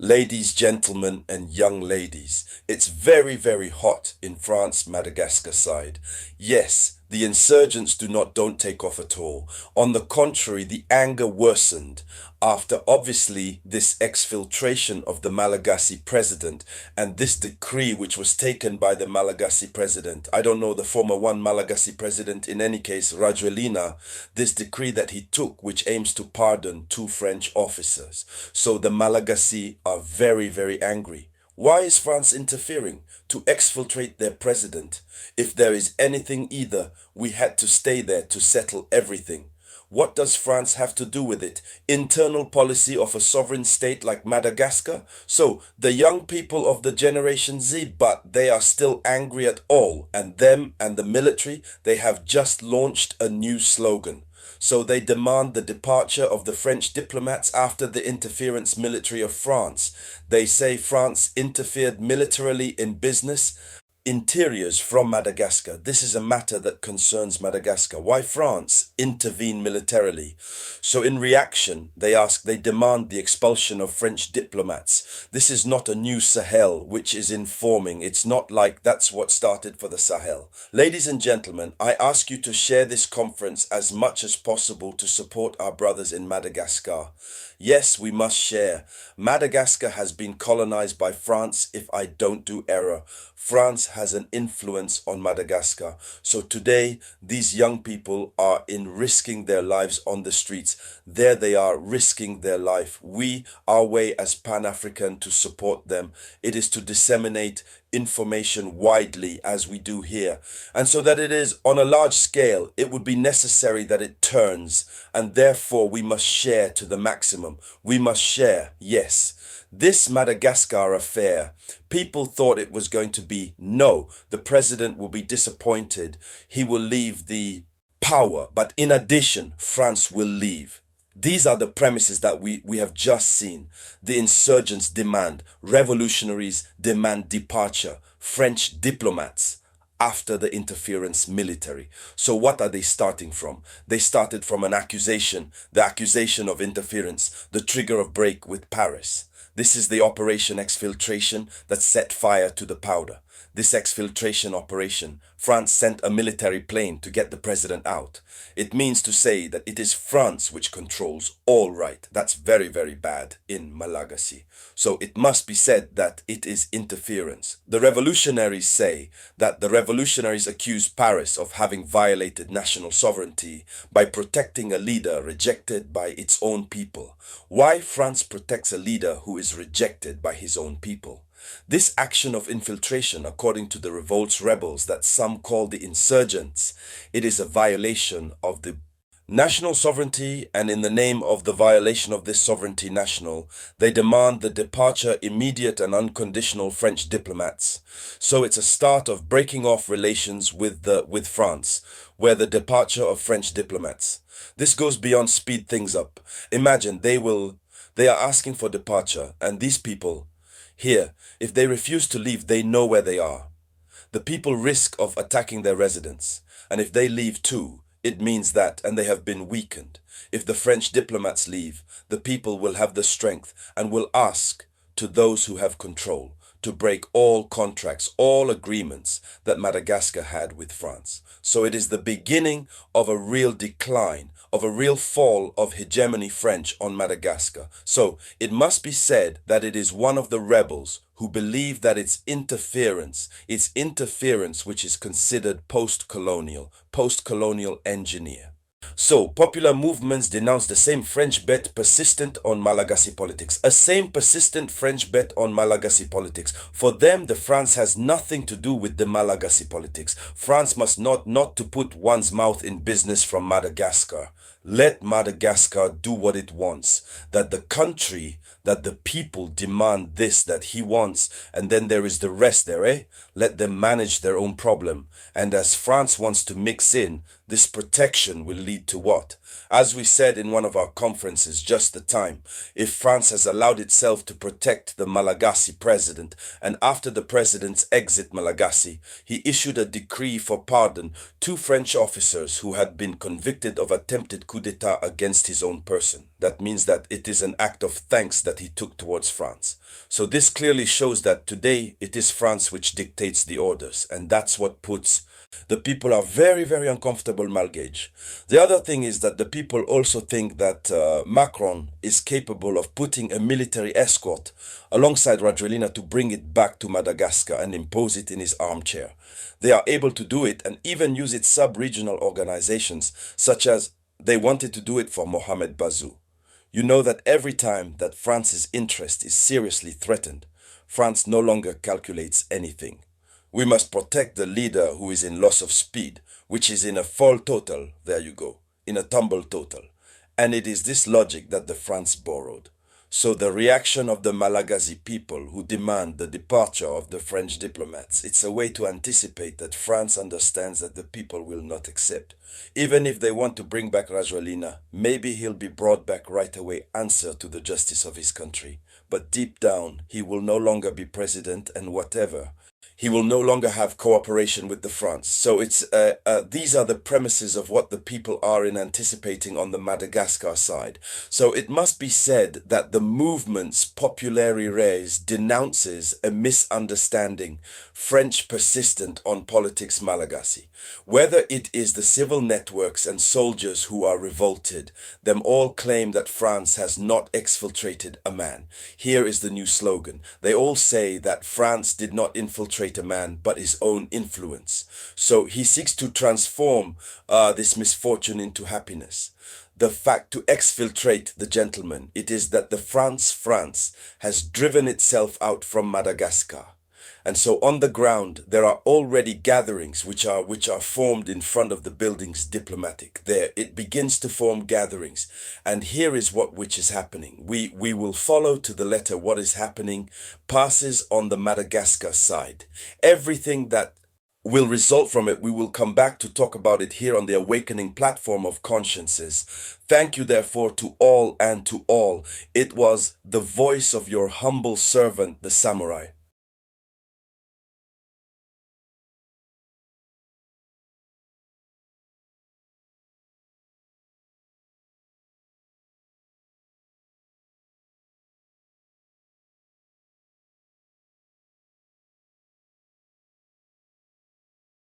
Ladies, gentlemen, and young ladies, it's very, very hot in France, Madagascar side. Yes, the insurgents don't take off at all. On the contrary, the anger worsened after obviously this exfiltration of the Malagasy president and this decree which was taken by the Malagasy president. I don't know the former one Malagasy president, in any case, Rajoelina, this decree that he took which aims to pardon two French officers. So the Malagasy are very, very angry. Why is France interfering? To exfiltrate their president. If there is anything either, we had to stay there to settle everything. What does France have to do with it? Internal policy of a sovereign state like Madagascar? So, the young people of the Generation Z, but they are still angry at all. And them and the military, they have just launched a new slogan. So they demand the departure of the French diplomats after the interference military of France. They say France interfered militarily in business interiors from Madagascar. This is a matter that concerns Madagascar. Why France intervene militarily? So in reaction, they demand the expulsion of French diplomats. This is not a new Sahel which is informing. It's not like that's what started for the Sahel. Ladies and gentlemen, I ask you to share this conference as much as possible to support our brothers in Madagascar. Yes, we must share. Madagascar has been colonized by France, if I don't do error. France has an influence on Madagascar. So today, these young people are risking their lives on the streets. There they are risking their life. Our way as Pan-African to support them, it is to disseminate information widely as we do here. And so that it is on a large scale, it would be necessary that it turns. And therefore, we must share to the maximum. We must share, yes. This Madagascar affair, people thought it was going to be, no, the president will be disappointed. He will leave the power. But in addition, France will leave. These are the premises that we have just seen. The insurgents demand, revolutionaries demand departure, French diplomats after the interference military. So what are they starting from? They started from an accusation, the accusation of interference, the trigger of break with Paris. This is the Operation Exfiltration that set fire to the powder. This exfiltration operation, France sent a military plane to get the president out. It means to say that it is France which controls all right. That's very, very bad in Malagasy. So it must be said that it is interference. The revolutionaries say that the revolutionaries accuse Paris of having violated national sovereignty by protecting a leader rejected by its own people. Why France protects a leader who is rejected by his own people? This action of infiltration, according to the revolt's rebels that some call the insurgents, it is a violation of the national sovereignty, and in the name of the violation of this sovereignty national, they demand the departure immediate and unconditional French diplomats. So it's a start of breaking off relations with France, where the departure of French diplomats. This goes beyond speed things up. Imagine they are asking for departure, and these people here, if they refuse to leave, they know where they are. The people risk of attacking their residence, and if they leave too, it means that, and they have been weakened. If the French diplomats leave, the people will have the strength and will ask to those who have control to break all contracts, all agreements that Madagascar had with France. So it is the beginning of a real decline, of a real fall of hegemony French on Madagascar. So it must be said that it is one of the rebels who believe that it's interference which is considered post-colonial engineer. So, popular movements denounce the same French bet persistent on Malagasy politics. A same persistent French bet on Malagasy politics. For them, the France has nothing to do with the Malagasy politics. France must not to put one's mouth in business from Madagascar. Let Madagascar do what it wants. That the country, that the people demand this, that he wants, and then there is the rest there, eh? Let them manage their own problem. And as France wants to mix in, this protection will lead to what? As we said in one of our conferences just the time, if France has allowed itself to protect the Malagasy president, and after the president's exit Malagasy, he issued a decree for pardon two French officers who had been convicted of attempted coup d'etat against his own person. That means that it is an act of thanks that he took towards France. So this clearly shows that today it is France which dictates the orders, and that's what puts the people are very, very uncomfortable, Malgage. The other thing is that the people also think that Macron is capable of putting a military escort alongside Rajoelina to bring it back to Madagascar and impose it in his armchair. They are able to do it and even use its sub-regional organizations, such as they wanted to do it for Mohamed Bazoum. You know that every time that France's interest is seriously threatened, France no longer calculates anything. We must protect the leader who is in loss of speed, which is in a fall total, there you go, in a tumble total. And it is this logic that the France borrowed. So the reaction of the Malagasy people who demand the departure of the French diplomats, it's a way to anticipate that France understands that the people will not accept. Even if they want to bring back Rajoelina, maybe he'll be brought back right away, answer to the justice of his country. But deep down, he will no longer be president and whatever. He will no longer have cooperation with the France. So these are the premises of what the people are in anticipating on the Madagascar side. So it must be said that the movement's Populaire Res denounces a misunderstanding, French persistent on politics Malagasy. Whether it is the civil networks and soldiers who are revolted, them all claim that France has not exfiltrated a man. Here is the new slogan. They all say that France did not infiltrate a man, but his own influence. So he seeks to transform this misfortune into happiness. The fact to exfiltrate the gentleman, it is that the France has driven itself out from Madagascar. And so on the ground, there are already gatherings which are formed in front of the buildings diplomatic. There, it begins to form gatherings. And here is which is happening. We will follow to the letter what is happening, passes on the Madagascar side. Everything that will result from it, we will come back to talk about it here on the Awakening platform of consciences. Thank you, therefore, to all and to all. It was the voice of your humble servant, the Samouraï.